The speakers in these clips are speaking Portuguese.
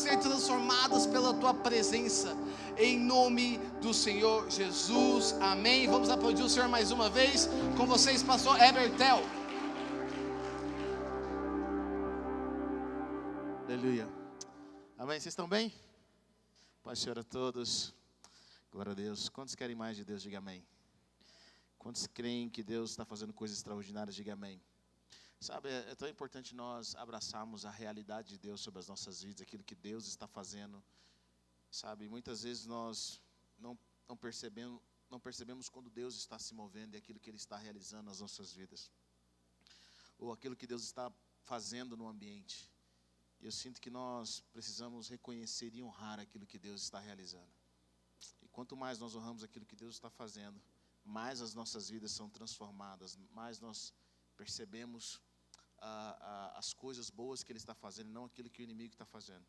ser transformadas pela tua presença, em nome do Senhor Jesus, amém. Vamos aplaudir o Senhor mais uma vez. Com vocês, pastor Ebertel. Aleluia, amém. Vocês estão bem? Paz do Senhor a todos, glória a Deus. Quantos querem mais de Deus? Diga amém. Quantos creem que Deus está fazendo coisas extraordinárias? Diga amém. Sabe, é tão importante nós abraçarmos a realidade de Deus sobre as nossas vidas, aquilo que Deus está fazendo. Sabe, muitas vezes nós não percebemos quando Deus está se movendo e aquilo que Ele está realizando nas nossas vidas, ou aquilo que Deus está fazendo no ambiente. E eu sinto que nós precisamos reconhecer e honrar aquilo que Deus está realizando. E quanto mais nós honramos aquilo que Deus está fazendo, mais as nossas vidas são transformadas, mais nós percebemos as coisas boas que Ele está fazendo, não aquilo que o inimigo está fazendo.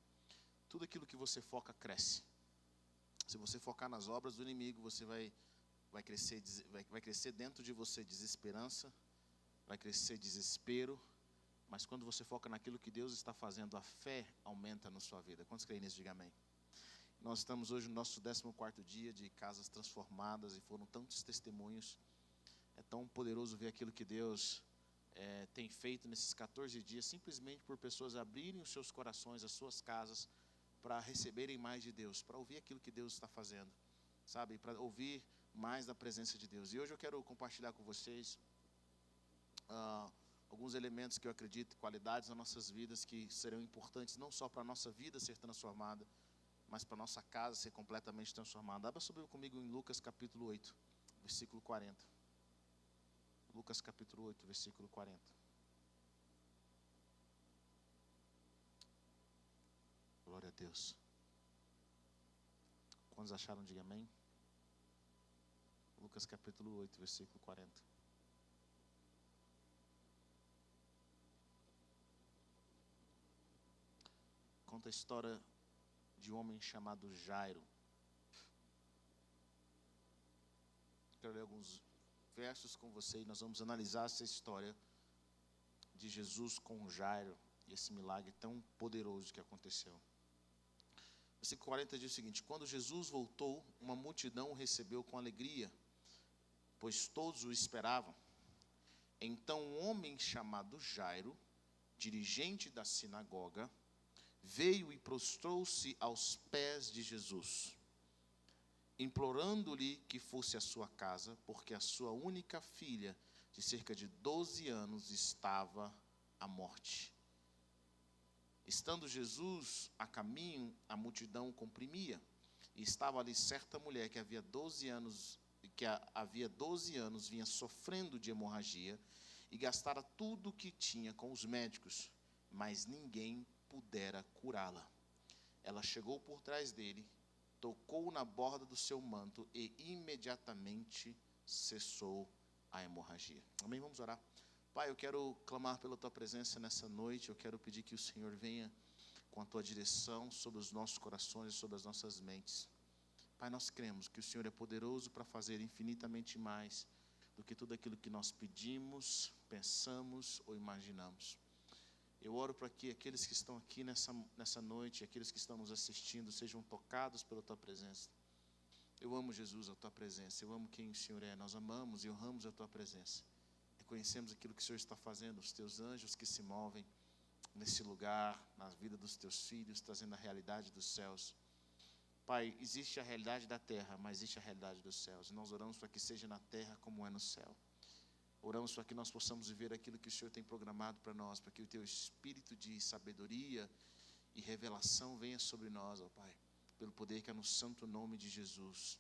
Tudo aquilo que você foca, cresce. Se você focar nas obras do inimigo, você vai crescer dentro de você desesperança, vai crescer desespero. Mas quando você foca naquilo que Deus está fazendo, a fé aumenta na sua vida. Quantos creem nisso? Diga amém. Nós estamos hoje no nosso 14º dia de casas transformadas e foram tantos testemunhos. É tão poderoso ver aquilo que Deus tem feito nesses 14 dias, simplesmente por pessoas abrirem os seus corações, as suas casas, para receberem mais de Deus, para ouvir aquilo que Deus está fazendo, sabe? Para ouvir mais da presença de Deus. E hoje eu quero compartilhar com vocês alguns elementos que eu acredito, qualidades nas nossas vidas que serão importantes não só para a nossa vida ser transformada, mas para a nossa casa ser completamente transformada. Abra comigo em Lucas capítulo 8, versículo 40. Lucas capítulo 8, versículo 40. Glória a Deus. Quantos acharam? Diga amém. Lucas capítulo 8, versículo 40. Conta a história de um homem chamado Jairo. Quero ler alguns versos com você e nós vamos analisar essa história de Jesus com Jairo e esse milagre tão poderoso que aconteceu. Versículo 40 diz o seguinte: quando Jesus voltou, uma multidão o recebeu com alegria, pois todos o esperavam. Então um homem chamado Jairo, dirigente da sinagoga, veio e prostrou-se aos pés de Jesus, implorando-lhe que fosse à sua casa, porque a sua única filha, de cerca de 12 anos, estava à morte. Estando Jesus a caminho, a multidão o comprimia, e estava ali certa mulher que havia 12 anos vinha sofrendo de hemorragia, e gastara tudo o que tinha com os médicos, mas ninguém pudera curá-la. Ela chegou por trás dele, tocou na borda do seu manto e imediatamente cessou a hemorragia. Amém? Vamos orar. Pai, eu quero clamar pela Tua presença nessa noite. Eu quero pedir que o Senhor venha com a Tua direção sobre os nossos corações e sobre as nossas mentes. Pai, nós cremos que o Senhor é poderoso para fazer infinitamente mais do que tudo aquilo que nós pedimos, pensamos ou imaginamos. Eu oro para que aqueles que estão aqui nessa noite, aqueles que estão nos assistindo, sejam tocados pela Tua presença. Eu amo, Jesus, a Tua presença. Eu amo quem o Senhor é. Nós amamos e honramos a Tua presença. Reconhecemos aquilo que o Senhor está fazendo, os Teus anjos que se movem nesse lugar, na vida dos Teus filhos, trazendo a realidade dos céus. Pai, existe a realidade da terra, mas existe a realidade dos céus. E nós oramos para que seja na terra como é no céu. Oramos para que nós possamos viver aquilo que o Senhor tem programado para nós, para que o Teu Espírito de sabedoria e revelação venha sobre nós, ó Pai, pelo poder que é no santo nome de Jesus.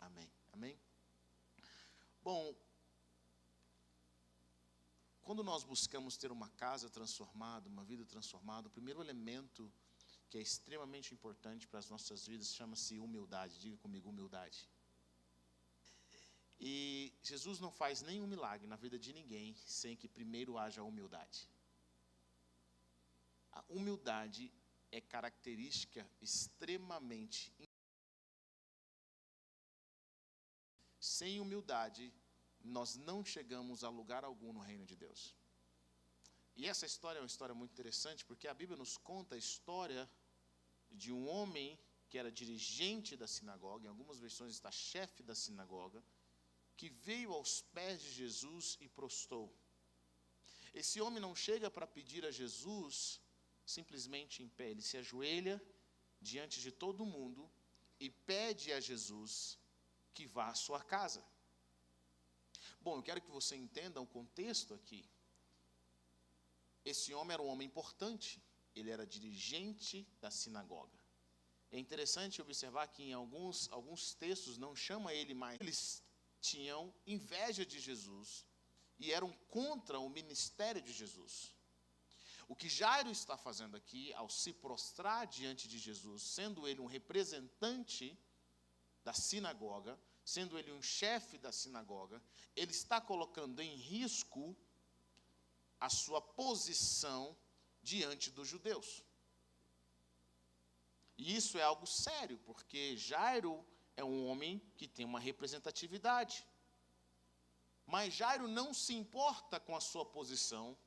Amém. Amém? Bom, quando nós buscamos ter uma casa transformada, uma vida transformada, o primeiro elemento que é extremamente importante para as nossas vidas chama-se humildade. Diga comigo, humildade. E Jesus não faz nenhum milagre na vida de ninguém sem que primeiro haja humildade. A humildade é característica extremamente. Sem humildade, nós não chegamos a lugar algum no reino de Deus. E essa história é uma história muito interessante, porque a Bíblia nos conta a história de um homem que era dirigente da sinagoga, em algumas versões está chefe da sinagoga, que veio aos pés de Jesus e prostou. Esse homem não chega para pedir a Jesus simplesmente em pé, ele se ajoelha diante de todo mundo e pede a Jesus que vá à sua casa. Bom, eu quero que você entenda o contexto aqui. Esse homem era um homem importante, ele era dirigente da sinagoga. É interessante observar que em alguns textos não chama ele mais. Eles tinham inveja de Jesus e eram contra o ministério de Jesus. O que Jairo está fazendo aqui, ao se prostrar diante de Jesus, sendo ele um representante da sinagoga, sendo ele um chefe da sinagoga, ele está colocando em risco a sua posição diante dos judeus. E isso é algo sério, porque Jairo é um homem que tem uma representatividade. Mas Jairo não se importa com a sua posição,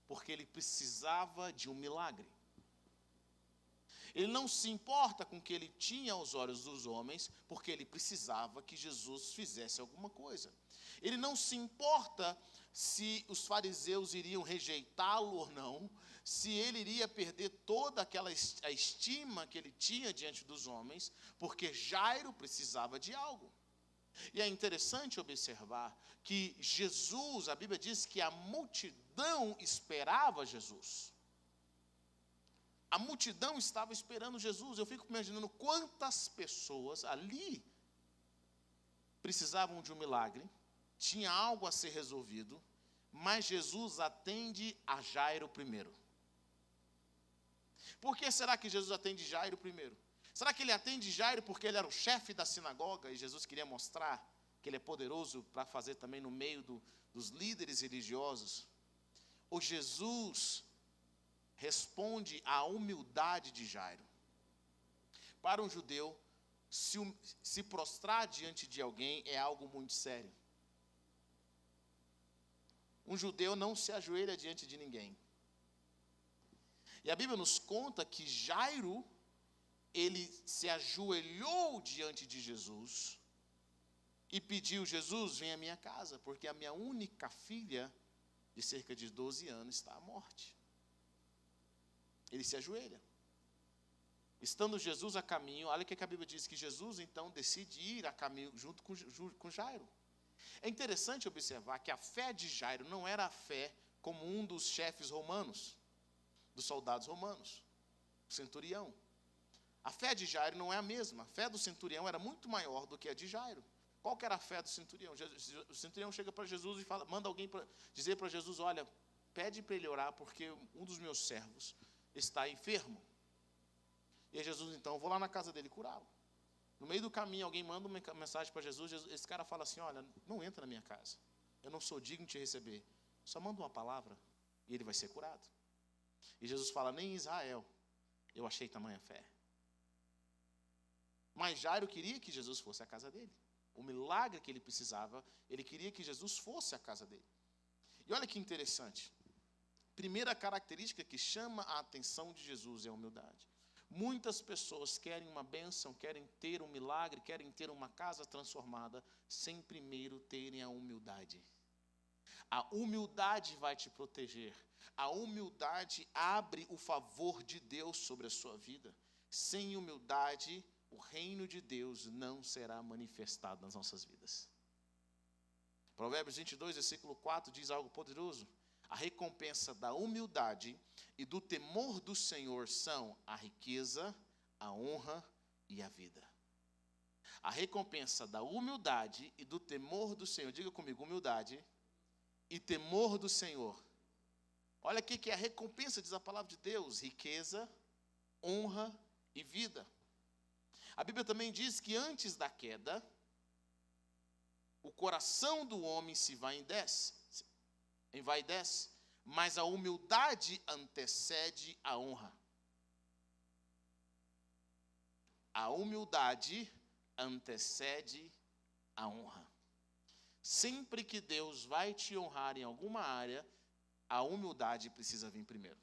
porque ele precisava de um milagre. Ele não se importa com o que ele tinha aos olhos dos homens, porque ele precisava que Jesus fizesse alguma coisa. Ele não se importa se os fariseus iriam rejeitá-lo ou não, se ele iria perder toda a estima que ele tinha diante dos homens, porque Jairo precisava de algo. E é interessante observar que Jesus, a Bíblia diz que a multidão esperava Jesus. A multidão estava esperando Jesus. Eu fico imaginando quantas pessoas ali precisavam de um milagre, tinha algo a ser resolvido, mas Jesus atende a Jairo primeiro. Por que será que Jesus atende Jairo primeiro? Será que ele atende Jairo porque ele era o chefe da sinagoga e Jesus queria mostrar que ele é poderoso para fazer também no meio dos líderes religiosos? Ou Jesus responde à humildade de Jairo? Para um judeu, se prostrar diante de alguém é algo muito sério. Um judeu não se ajoelha diante de ninguém. E a Bíblia nos conta que Jairo, ele se ajoelhou diante de Jesus e pediu: Jesus, vem à minha casa, porque a minha única filha, de cerca de 12 anos, está à morte. Ele se ajoelha. Estando Jesus a caminho, olha o que a Bíblia diz, que Jesus então decide ir a caminho junto com Jairo. É interessante observar que a fé de Jairo não era a fé como um dos chefes romanos, dos soldados romanos, o centurião. A fé de Jairo não é a mesma. A fé do centurião era muito maior do que a de Jairo. Qual que era a fé do centurião? O centurião chega para Jesus e manda alguém dizer para Jesus: olha, pede para ele orar, porque um dos meus servos está enfermo. E aí Jesus, então, eu vou lá na casa dele curá-lo. No meio do caminho, alguém manda uma mensagem para Jesus. Esse cara fala assim: olha, não entra na minha casa, eu não sou digno de te receber, só manda uma palavra e ele vai ser curado. E Jesus fala: nem em Israel eu achei tamanha fé. Mas Jairo queria que Jesus fosse à casa dele. O milagre que ele precisava, ele queria que Jesus fosse à casa dele. E olha que interessante. Primeira característica que chama a atenção de Jesus é a humildade. Muitas pessoas querem uma bênção, querem ter um milagre, querem ter uma casa transformada, sem primeiro terem a humildade. A humildade vai te proteger. A humildade abre o favor de Deus sobre a sua vida. Sem humildade, o reino de Deus não será manifestado nas nossas vidas. Provérbios 22, versículo 4 diz algo poderoso. A recompensa da humildade e do temor do Senhor são a riqueza, a honra e a vida. A recompensa da humildade e do temor do Senhor, diga comigo, humildade e temor do Senhor. Olha aqui que é a recompensa, diz a palavra de Deus: riqueza, honra e vida. A Bíblia também diz que antes da queda, o coração do homem se envaidece, mas a humildade antecede a honra. A humildade antecede a honra. Sempre que Deus vai te honrar em alguma área, a humildade precisa vir primeiro.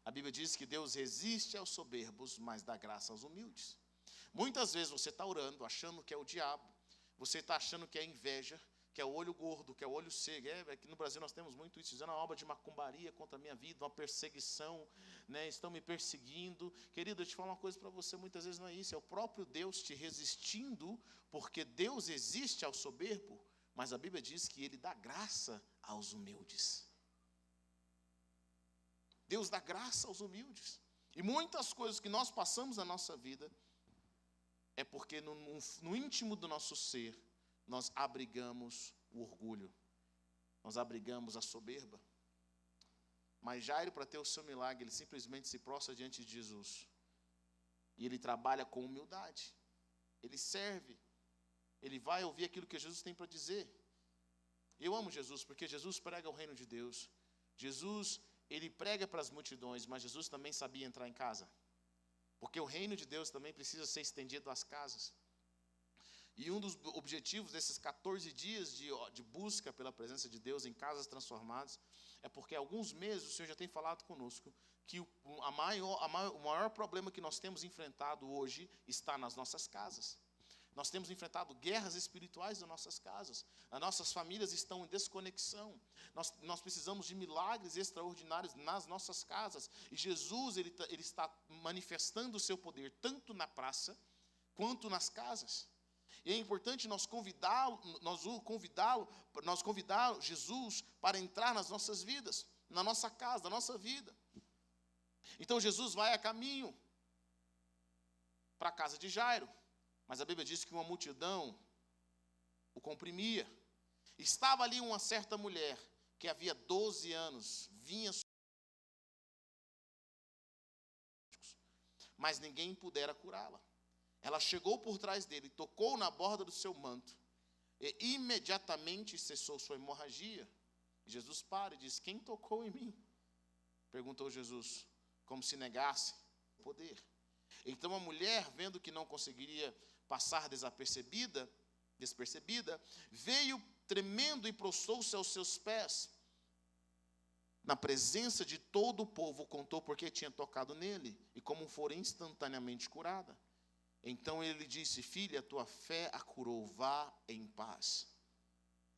A Bíblia diz que Deus resiste aos soberbos, mas dá graça aos humildes. Muitas vezes você está orando, achando que é o diabo, você está achando que é inveja, que é o olho gordo, que é o olho cego. Aqui no Brasil nós temos muito isso, dizendo uma obra de macumbaria contra a minha vida, uma perseguição, né, estão me perseguindo. Querido, eu te falo uma coisa para você, muitas vezes não é isso, é o próprio Deus te resistindo, porque Deus resiste ao soberbo, mas a Bíblia diz que Ele dá graça aos humildes. Deus dá graça aos humildes. E muitas coisas que nós passamos na nossa vida, é porque no íntimo do nosso ser, nós abrigamos o orgulho, nós abrigamos a soberba. Mas Jairo, para ter o seu milagre, ele simplesmente se prostra diante de Jesus. E ele trabalha com humildade, ele serve, ele vai ouvir aquilo que Jesus tem para dizer. Eu amo Jesus, porque Jesus prega o reino de Deus. Jesus, ele prega para as multidões, mas Jesus também sabia entrar em casa. Porque o reino de Deus também precisa ser estendido às casas. E um dos objetivos desses 14 dias de busca pela presença de Deus em casas transformadas, é porque há alguns meses o Senhor já tem falado conosco que o maior problema que nós temos enfrentado hoje está nas nossas casas. Nós temos enfrentado guerras espirituais nas nossas casas. As nossas famílias estão em desconexão. Nós precisamos de milagres extraordinários nas nossas casas. E Jesus ele está manifestando o seu poder tanto na praça quanto nas casas. E é importante nós convidá-lo, Jesus, para entrar nas nossas vidas, na nossa casa, na nossa vida. Então Jesus vai a caminho para a casa de Jairo. Mas a Bíblia diz que uma multidão o comprimia. Estava ali uma certa mulher, que havia 12 anos, vinha, mas ninguém pudera curá-la. Ela chegou por trás dele, tocou na borda do seu manto, e imediatamente cessou sua hemorragia. E Jesus para e diz: quem tocou em mim? Perguntou Jesus, como se negasse o poder. Então a mulher, vendo que não conseguiria passar despercebida, veio tremendo e prostrou-se aos seus pés. Na presença de todo o povo, contou porque tinha tocado nele, e como fora instantaneamente curada. Então ele disse: filha, tua fé a curou, vá em paz.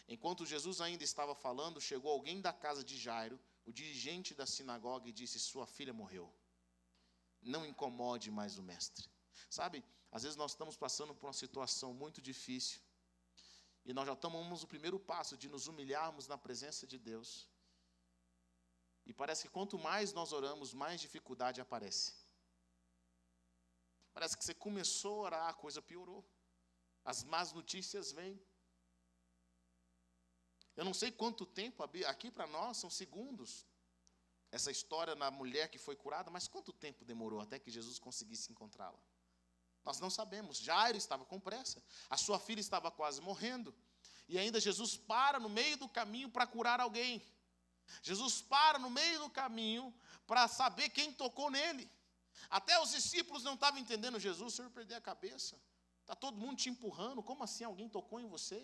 Enquanto Jesus ainda estava falando, chegou alguém da casa de Jairo, o dirigente da sinagoga, e disse: sua filha morreu. Não incomode mais o mestre. Sabe, às vezes nós estamos passando por uma situação muito difícil, e nós já tomamos o primeiro passo de nos humilharmos na presença de Deus. E parece que quanto mais nós oramos, mais dificuldade aparece. Parece que você começou a orar, a coisa piorou. As más notícias vêm. Eu não sei quanto tempo, aqui para nós são segundos, essa história na mulher que foi curada, mas quanto tempo demorou até que Jesus conseguisse encontrá-la? Nós não sabemos. Jairo estava com pressa, a sua filha estava quase morrendo, e ainda Jesus para no meio do caminho para curar alguém. Jesus para no meio do caminho para saber quem tocou nele. Até os discípulos não estavam entendendo Jesus. O Senhor perdeu a cabeça, está todo mundo te empurrando, como assim alguém tocou em você?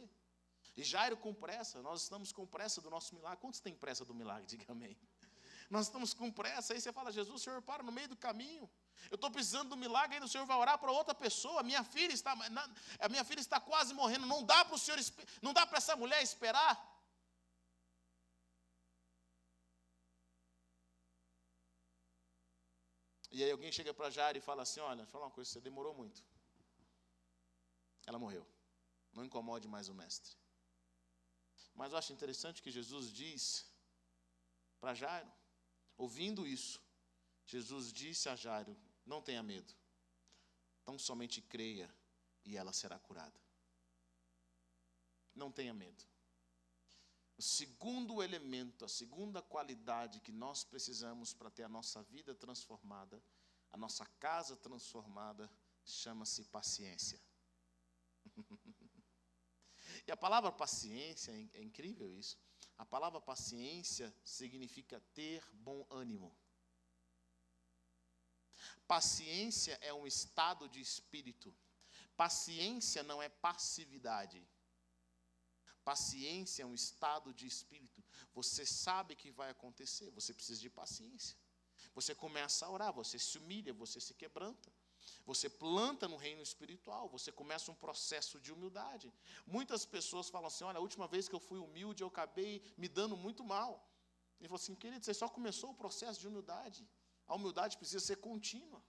E Jairo com pressa, nós estamos com pressa do nosso milagre. Quantos têm pressa do milagre? Diga amém. Nós estamos com pressa, aí você fala: Jesus, o Senhor para no meio do caminho, eu estou precisando do milagre, ainda o Senhor vai orar para outra pessoa, a minha filha está quase morrendo, não dá para o Senhor, não dá para essa mulher esperar. E aí alguém chega para Jairo e fala assim: olha, fala uma coisa, você demorou muito, ela morreu, não incomode mais o mestre. Mas eu acho interessante que Jesus diz para Jairo, ouvindo isso, Jesus disse a Jairo: não tenha medo, tão somente creia e ela será curada. Não tenha medo. O segundo elemento, a segunda qualidade que nós precisamos para ter a nossa vida transformada, a nossa casa transformada, chama-se paciência. E a palavra paciência, é incrível isso. A palavra paciência significa ter bom ânimo. Paciência é um estado de espírito. Paciência não é passividade. Paciência é um estado de espírito. Você sabe que vai acontecer, você precisa de paciência. Você começa a orar, você se humilha, você se quebranta. Você planta no reino espiritual, você começa um processo de humildade. Muitas pessoas falam assim, olha, a última vez que eu fui humilde, eu acabei me dando muito mal. Ele falou assim, querido, você só começou o processo de humildade. A humildade precisa ser contínua,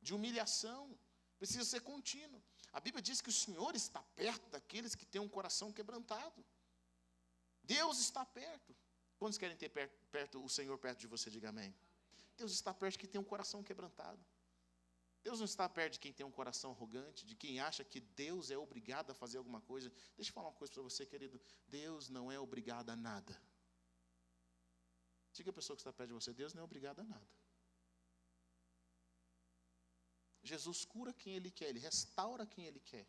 de humilhação, precisa ser contínua. A Bíblia diz que o Senhor está perto daqueles que têm um coração quebrantado. Deus está perto. Quantos querem ter perto o Senhor perto de você? Diga amém. Deus está perto de quem tem um coração quebrantado. Deus não está perto de quem tem um coração arrogante, de quem acha que Deus é obrigado a fazer alguma coisa. Deixa eu falar uma coisa para você, querido. Deus não é obrigado a nada. Diga a pessoa que está perto de você, Deus não é obrigado a nada. Jesus cura quem Ele quer, Ele restaura quem Ele quer.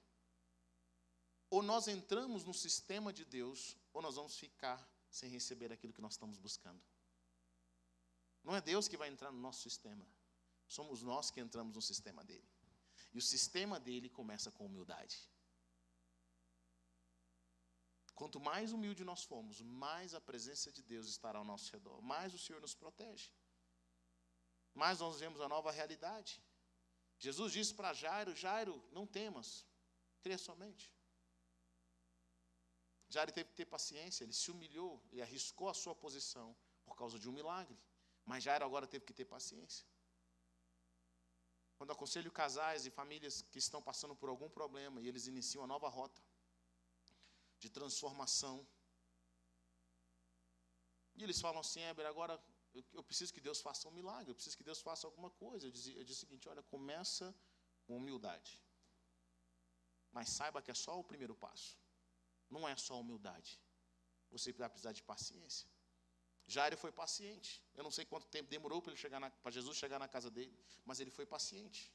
Ou nós entramos no sistema de Deus, ou nós vamos ficar sem receber aquilo que nós estamos buscando. Não é Deus que vai entrar no nosso sistema. Somos nós que entramos no sistema dele. E o sistema dele começa com humildade. Quanto mais humilde nós formos, mais a presença de Deus estará ao nosso redor. Mais o Senhor nos protege. Mais nós vemos a nova realidade. Jesus disse para Jairo, Jairo, não temas, creia somente. Jairo teve que ter paciência, ele se humilhou e arriscou a sua posição por causa de um milagre. Mas Jairo agora teve que ter paciência. Quando aconselho casais e famílias que estão passando por algum problema e eles iniciam uma nova rota de transformação. E eles falam assim, Heber, agora eu preciso que Deus faça um milagre, eu preciso que Deus faça alguma coisa. Eu disse o seguinte, olha, começa com humildade. Mas saiba que é só o primeiro passo. Não é só humildade. Você vai precisar de paciência. Jairo foi paciente. Eu não sei quanto tempo demorou para Jesus chegar na casa dele, mas ele foi paciente.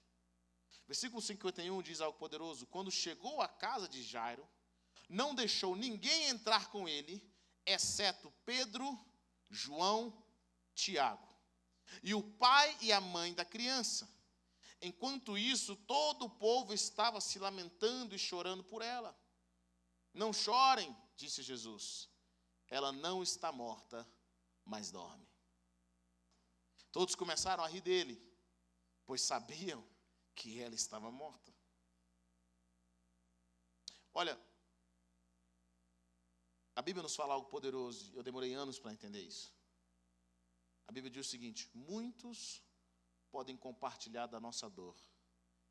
Versículo 51 diz algo poderoso. Quando chegou à casa de Jairo, não deixou ninguém entrar com ele, exceto Pedro, João, Tiago, e o pai e a mãe da criança. Enquanto isso, todo o povo estava se lamentando e chorando por ela. Não chorem, disse Jesus. Ela não está morta, mas dorme. Todos começaram a rir dele, pois sabiam que ela estava morta. Olha, a Bíblia nos fala algo poderoso, eu demorei anos para entender isso. A Bíblia diz o seguinte, muitos podem compartilhar da nossa dor,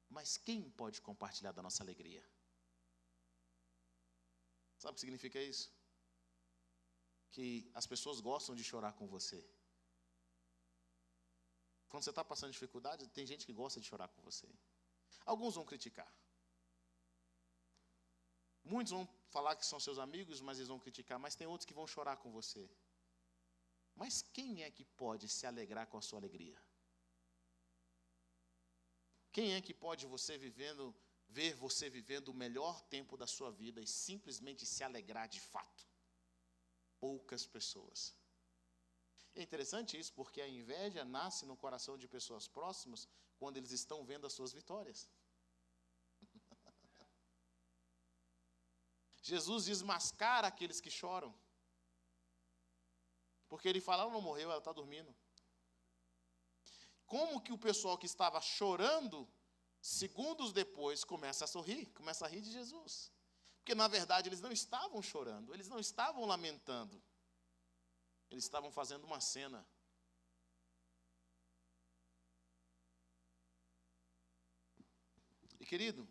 mas quem pode compartilhar da nossa alegria? Sabe o que significa isso? Que as pessoas gostam de chorar com você. Quando você está passando dificuldade, tem gente que gosta de chorar com você. Alguns vão criticar. Muitos vão falar que são seus amigos, mas eles vão criticar. Mas tem outros que vão chorar com você. Mas quem é que pode se alegrar com a sua alegria? Quem é que pode ver você vivendo o melhor tempo da sua vida e simplesmente se alegrar de fato? Poucas pessoas. É interessante isso, porque a inveja nasce no coração de pessoas próximas quando eles estão vendo as suas vitórias. Jesus desmascara aqueles que choram. Porque ele fala, ela não morreu, ela está dormindo. Como que o pessoal que estava chorando, segundos depois, começa a sorrir, começa a rir de Jesus? Porque, na verdade, eles não estavam chorando, eles não estavam lamentando. Eles estavam fazendo uma cena. E, querido,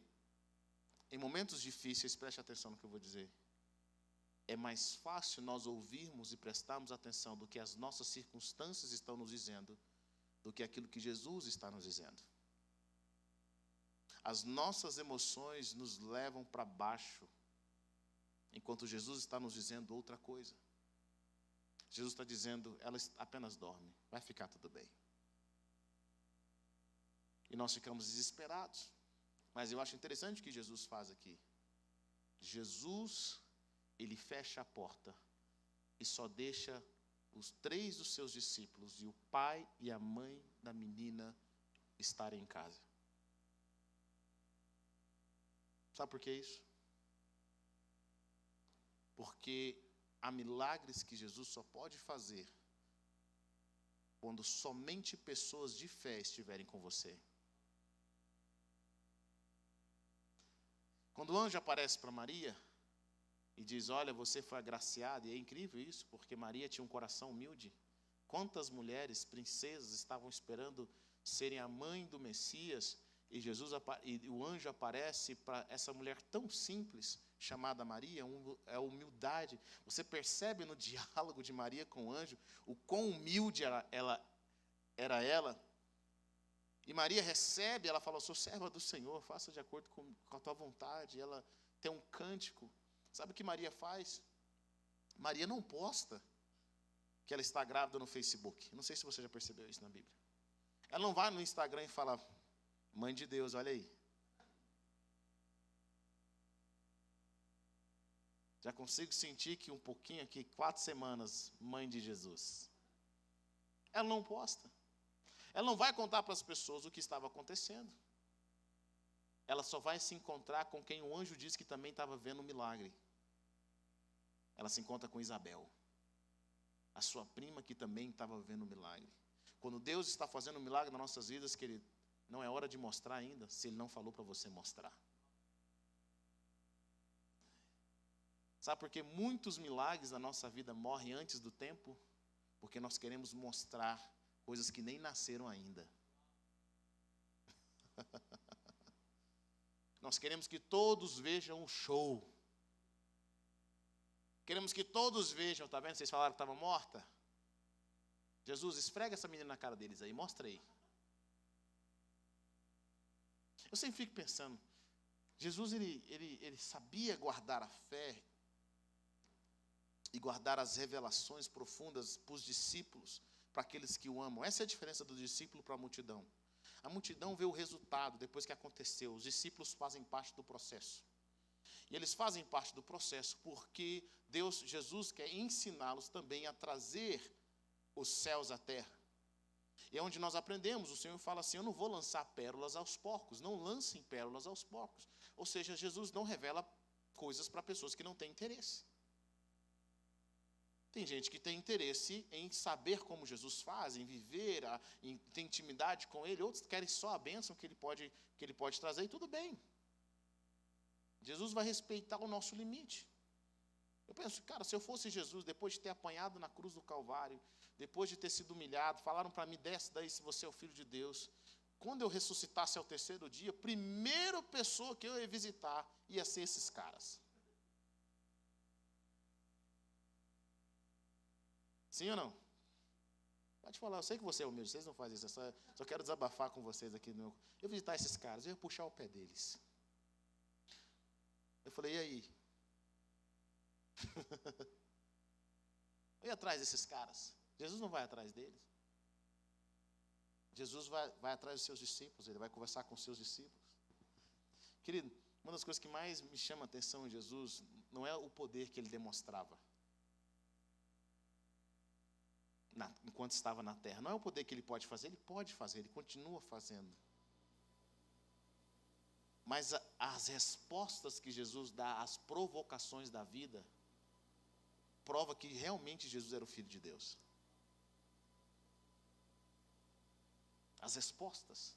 em momentos difíceis, preste atenção no que eu vou dizer. É mais fácil nós ouvirmos e prestarmos atenção do que as nossas circunstâncias estão nos dizendo, do que aquilo que Jesus está nos dizendo. As nossas emoções nos levam para baixo, enquanto Jesus está nos dizendo outra coisa. Jesus está dizendo, ela apenas dorme, vai ficar tudo bem. E nós ficamos desesperados. Mas eu acho interessante o que Jesus faz aqui. Jesus, ele fecha a porta e só deixa os 3 dos seus discípulos e o pai e a mãe da menina estarem em casa. Sabe por que isso? Porque há milagres que Jesus só pode fazer quando somente pessoas de fé estiverem com você. Quando o anjo aparece para Maria e diz, olha, você foi agraciada, e é incrível isso, porque Maria tinha um coração humilde. Quantas mulheres, princesas, estavam esperando serem a mãe do Messias, e o anjo aparece para essa mulher tão simples, chamada Maria, é a humildade. Você percebe no diálogo de Maria com o anjo, o quão humilde era ela. E Maria recebe, ela fala, sou serva do Senhor, faça de acordo com a tua vontade. Ela tem um cântico. Sabe o que Maria faz? Maria não posta que ela está grávida no Facebook. Não sei se você já percebeu isso na Bíblia. Ela não vai no Instagram e fala, mãe de Deus, olha aí. Já consigo sentir que um pouquinho aqui, 4 semanas, mãe de Jesus. Ela não posta. Ela não vai contar para as pessoas o que estava acontecendo. Ela só vai se encontrar com quem o anjo disse que também estava vendo um milagre. Ela se encontra com Isabel, a sua prima que também estava vendo um milagre. Quando Deus está fazendo um milagre nas nossas vidas, querido, não é hora de mostrar ainda, se Ele não falou para você mostrar. Sabe por que muitos milagres na nossa vida morrem antes do tempo? Porque nós queremos mostrar coisas que nem nasceram ainda. Nós queremos que todos vejam o show. Queremos que todos vejam, está vendo? Vocês falaram que estava morta? Jesus, esfrega essa menina na cara deles aí, mostra aí. Eu sempre fico pensando, Jesus ele sabia guardar a fé e guardar as revelações profundas para os discípulos, para aqueles que o amam. Essa é a diferença do discípulo para a multidão. A multidão vê o resultado depois que aconteceu. Os discípulos fazem parte do processo. E eles fazem parte do processo porque Jesus quer ensiná-los também a trazer os céus à terra. E é onde nós aprendemos, o Senhor fala assim, eu não vou lançar pérolas aos porcos, não lancem pérolas aos porcos. Ou seja, Jesus não revela coisas para pessoas que não têm interesse. Tem gente que tem interesse em saber como Jesus faz, em viver, em ter intimidade com Ele. Outros querem só a bênção que ele pode trazer, e tudo bem. Jesus vai respeitar o nosso limite. Eu penso, cara, se eu fosse Jesus, depois de ter apanhado na cruz do Calvário, depois de ter sido humilhado, falaram para mim, desce daí se você é o Filho de Deus. Quando eu ressuscitasse ao 3º dia, a primeira pessoa que eu ia visitar ia ser esses caras. Sim ou não? Pode falar, eu sei que você é humilde, vocês não fazem isso, só quero desabafar com vocês aqui. Eu visitar esses caras, eu ia puxar o pé deles. Eu falei, e aí? Eu ia atrás desses caras. Jesus não vai atrás deles. Jesus vai atrás dos seus discípulos, Ele vai conversar com os seus discípulos. Querido, uma das coisas que mais me chama a atenção em Jesus não é o poder que Ele demonstrava enquanto estava na terra. Não é o poder que Ele pode fazer, Ele continua fazendo. Mas as respostas que Jesus dá às provocações da vida prova que realmente Jesus era o Filho de Deus. As respostas.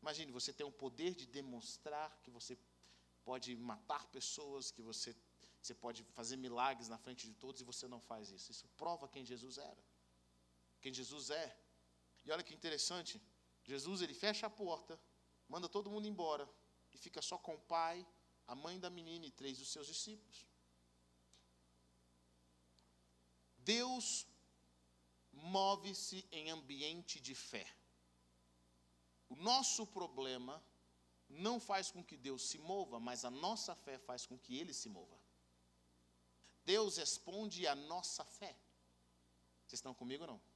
Imagine, você tem o poder de demonstrar que você pode matar pessoas, que você pode fazer milagres na frente de todos e você não faz isso. Isso prova quem Jesus era. Quem Jesus é. E olha que interessante, Jesus ele fecha a porta, manda todo mundo embora e fica só com o pai, a mãe da menina e 3 dos seus discípulos. Deus move-se em ambiente de fé. O nosso problema não faz com que Deus se mova, mas a nossa fé faz com que Ele se mova. Deus responde à nossa fé. Vocês estão comigo ou não?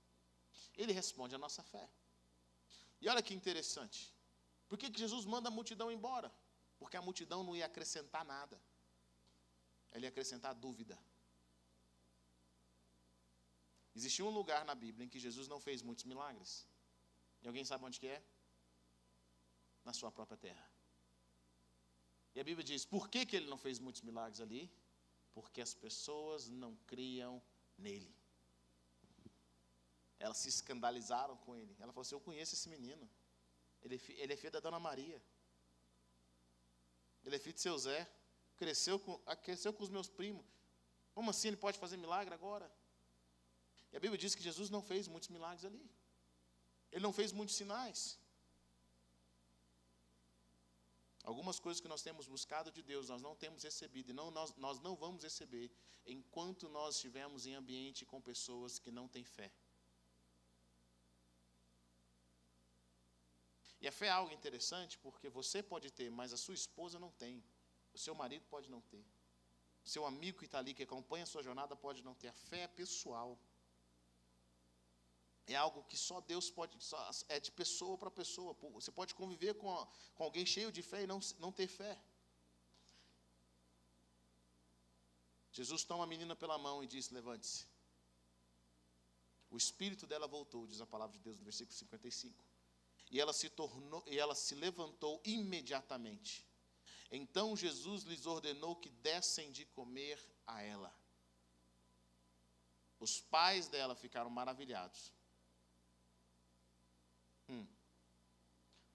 Ele responde à nossa fé. E olha que interessante. Por que Jesus manda a multidão embora? Porque a multidão não ia acrescentar nada. Ela ia acrescentar dúvida. Existia um lugar na Bíblia em que Jesus não fez muitos milagres. E alguém sabe onde que é? Na sua própria terra. E a Bíblia diz, por que Ele não fez muitos milagres ali? Porque as pessoas não criam nele. Elas se escandalizaram com ele. Ela falou assim: eu conheço esse menino. Ele é filho da Dona Maria. Ele é filho de seu Zé. Cresceu com os meus primos. Como assim ele pode fazer milagre agora? E a Bíblia diz que Jesus não fez muitos milagres ali. Ele não fez muitos sinais. Algumas coisas que nós temos buscado de Deus, nós não temos recebido. E nós não vamos receber enquanto nós estivermos em ambiente com pessoas que não têm fé. E a fé é algo interessante, porque você pode ter, mas a sua esposa não tem. O seu marido pode não ter. O seu amigo que está ali, que acompanha a sua jornada, pode não ter. A fé é pessoal. É algo que só Deus pode, é de pessoa para pessoa. Você pode conviver com alguém cheio de fé e não ter fé. Jesus toma a menina pela mão e diz: levante-se. O espírito dela voltou, diz a palavra de Deus no versículo 55. E ela se levantou imediatamente. Então Jesus lhes ordenou que dessem de comer a ela. Os pais dela ficaram maravilhados.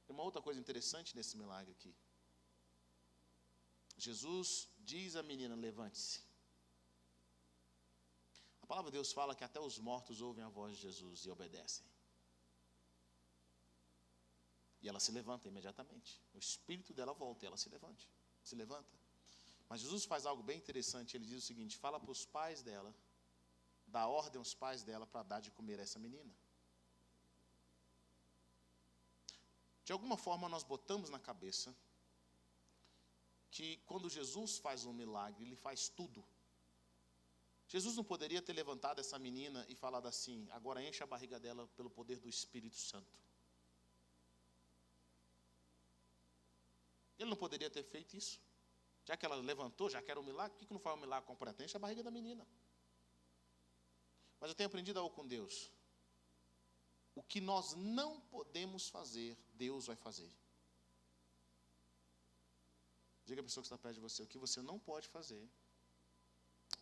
Tem uma outra coisa interessante nesse milagre aqui. Jesus diz à menina: levante-se. A palavra de Deus fala que até os mortos ouvem a voz de Jesus e obedecem. E ela se levanta imediatamente. O espírito dela volta e ela se levanta. Mas Jesus faz algo bem interessante. Ele diz o seguinte: fala para os pais dela, dá ordem aos pais dela para dar de comer a essa menina. De alguma forma nós botamos na cabeça que quando Jesus faz um milagre, Ele faz tudo. Jesus não poderia ter levantado essa menina e falado assim: agora enche a barriga dela pelo poder do Espírito Santo. Ele não poderia ter feito isso. Já que ela levantou, já que era um milagre, por que não faz um milagre completo? Enche a barriga da menina. Mas eu tenho aprendido algo com Deus. O que nós não podemos fazer, Deus vai fazer. Diga à pessoa que está perto de você: o que você não pode fazer,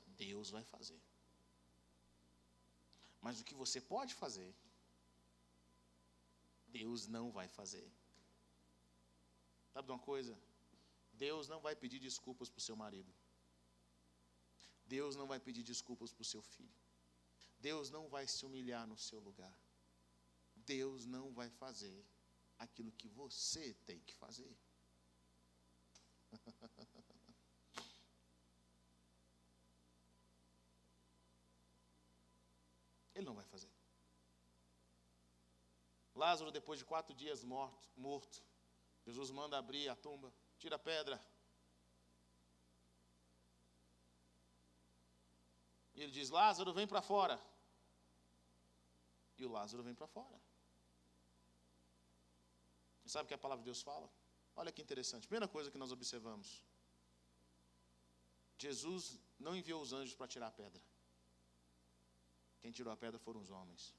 Deus vai fazer. Mas o que você pode fazer, Deus não vai fazer. Sabe de uma coisa? Deus não vai pedir desculpas para o seu marido. Deus não vai pedir desculpas para o seu filho. Deus não vai se humilhar no seu lugar. Deus não vai fazer aquilo que você tem que fazer. Ele não vai fazer. Lázaro, depois de 4 dias morto, Jesus manda abrir a tumba, tira a pedra. E ele diz: Lázaro, vem para fora. E o Lázaro vem para fora. E sabe o que a palavra de Deus fala? Olha que interessante. Primeira coisa que nós observamos: Jesus não enviou os anjos para tirar a pedra. Quem tirou a pedra foram os homens.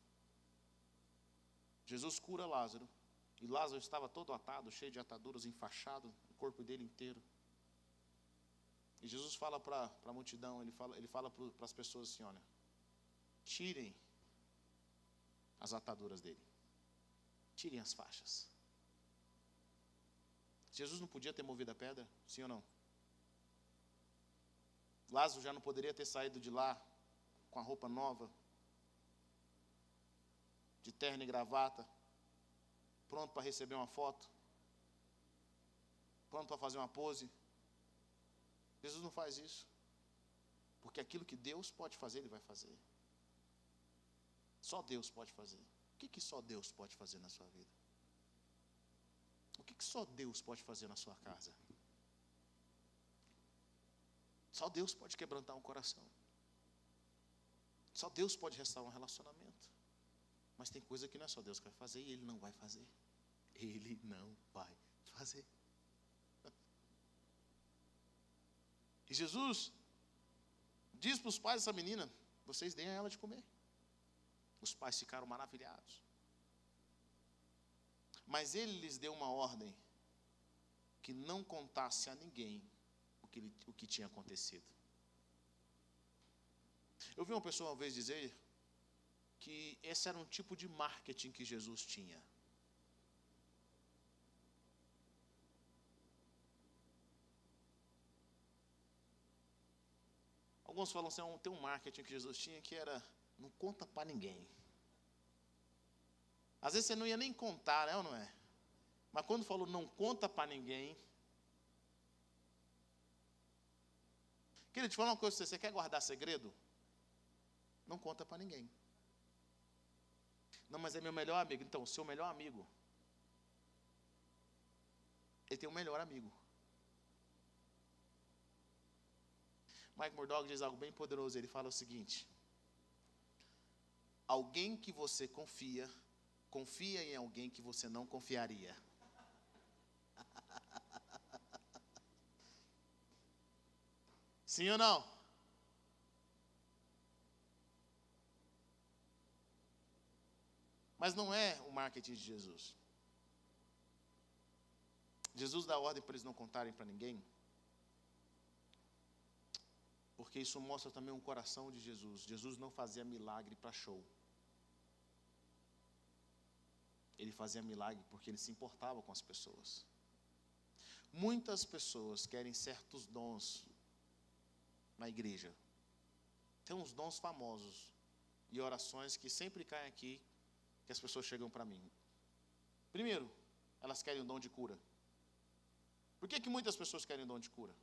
Jesus cura Lázaro. E Lázaro estava todo atado, cheio de ataduras, enfaixado, o corpo dele inteiro. E Jesus fala para a multidão, ele fala para as pessoas assim: olha, tirem as ataduras dele. Tirem as faixas. Jesus não podia ter movido a pedra? Sim ou não? Lázaro já não poderia ter saído de lá com a roupa nova, de terno e gravata, pronto para receber uma foto, pronto para fazer uma pose? Jesus não faz isso. Porque aquilo que Deus pode fazer, Ele vai fazer. Só Deus pode fazer. O que só Deus pode fazer na sua vida? O que só Deus pode fazer na sua casa? Só Deus pode quebrantar um coração. Só Deus pode restaurar um relacionamento. Mas tem coisa que não é só Deus que vai fazer, e Ele não vai fazer. Ele não vai fazer. E Jesus diz para os pais dessa menina: vocês deem a ela de comer. Os pais ficaram maravilhados. Mas ele lhes deu uma ordem: que não contasse a ninguém o que tinha acontecido. Eu vi uma pessoa uma vez dizer que esse era um tipo de marketing que Jesus tinha. Alguns falam assim, tem um marketing que Jesus tinha que era, não conta para ninguém. Às vezes você não ia nem contar, né, ou não é? Mas quando falou não conta para ninguém. Queria te falar uma coisa, você quer guardar segredo? Não conta para ninguém. Não, mas é meu melhor amigo. Então, o seu melhor amigo, ele tem um melhor amigo. Mike Murdock diz algo bem poderoso. Ele fala o seguinte: alguém que você confia em alguém que você não confiaria. Sim ou não? Mas não é o marketing de Jesus. Jesus dá ordem para eles não contarem para ninguém, porque isso mostra também um coração de Jesus. Jesus não fazia milagre para show. Ele fazia milagre porque ele se importava com as pessoas. Muitas pessoas querem certos dons na igreja. Tem uns dons famosos e orações que sempre caem aqui, que as pessoas chegam para mim. Primeiro, elas querem o dom de cura. Por que muitas pessoas querem o dom de cura?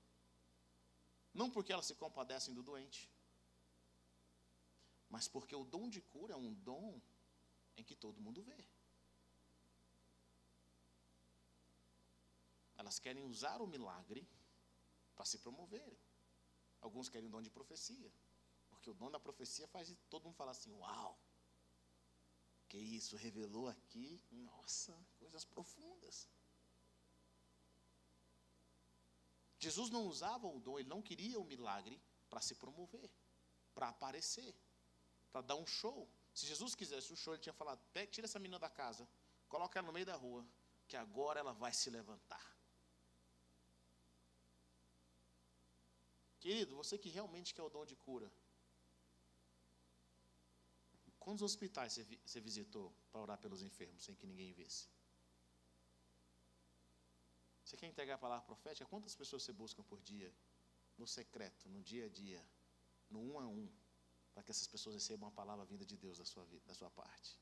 Não porque elas se compadecem do doente, mas porque o dom de cura é um dom em que todo mundo vê. Elas querem usar o milagre para se promoverem. Alguns querem o dom de profecia, porque o dom da profecia faz todo mundo falar assim, uau, que isso, revelou aqui, nossa, coisas profundas. Jesus não usava o dom, ele não queria o milagre para se promover, para aparecer, para dar um show. Se Jesus quisesse o show, ele tinha falado, tira essa menina da casa, coloca ela no meio da rua, que agora ela vai se levantar. Querido, você que realmente quer o dom de cura, quantos hospitais você visitou para orar pelos enfermos, sem que ninguém visse? Você quer entregar a palavra profética? Quantas pessoas você busca por dia? No secreto, no dia a dia, no 1 a 1, para que essas pessoas recebam a palavra vinda de Deus da sua parte.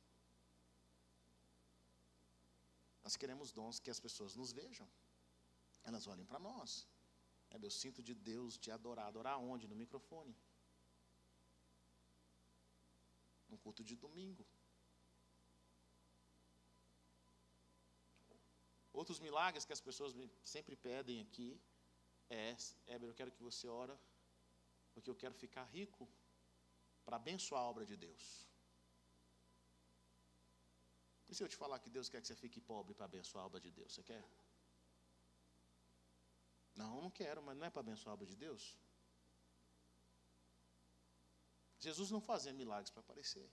Nós queremos dons que as pessoas nos vejam, elas olhem para nós. Eu sinto de Deus te adorar. Adorar onde? No microfone. No culto de domingo. Outros milagres que as pessoas sempre pedem aqui Éber, eu quero que você ora, porque eu quero ficar rico para abençoar a obra de Deus. E se eu te falar que Deus quer que você fique pobre para abençoar a obra de Deus, você quer? Não quero, mas não é para abençoar a obra de Deus? Jesus não fazia milagres para aparecer.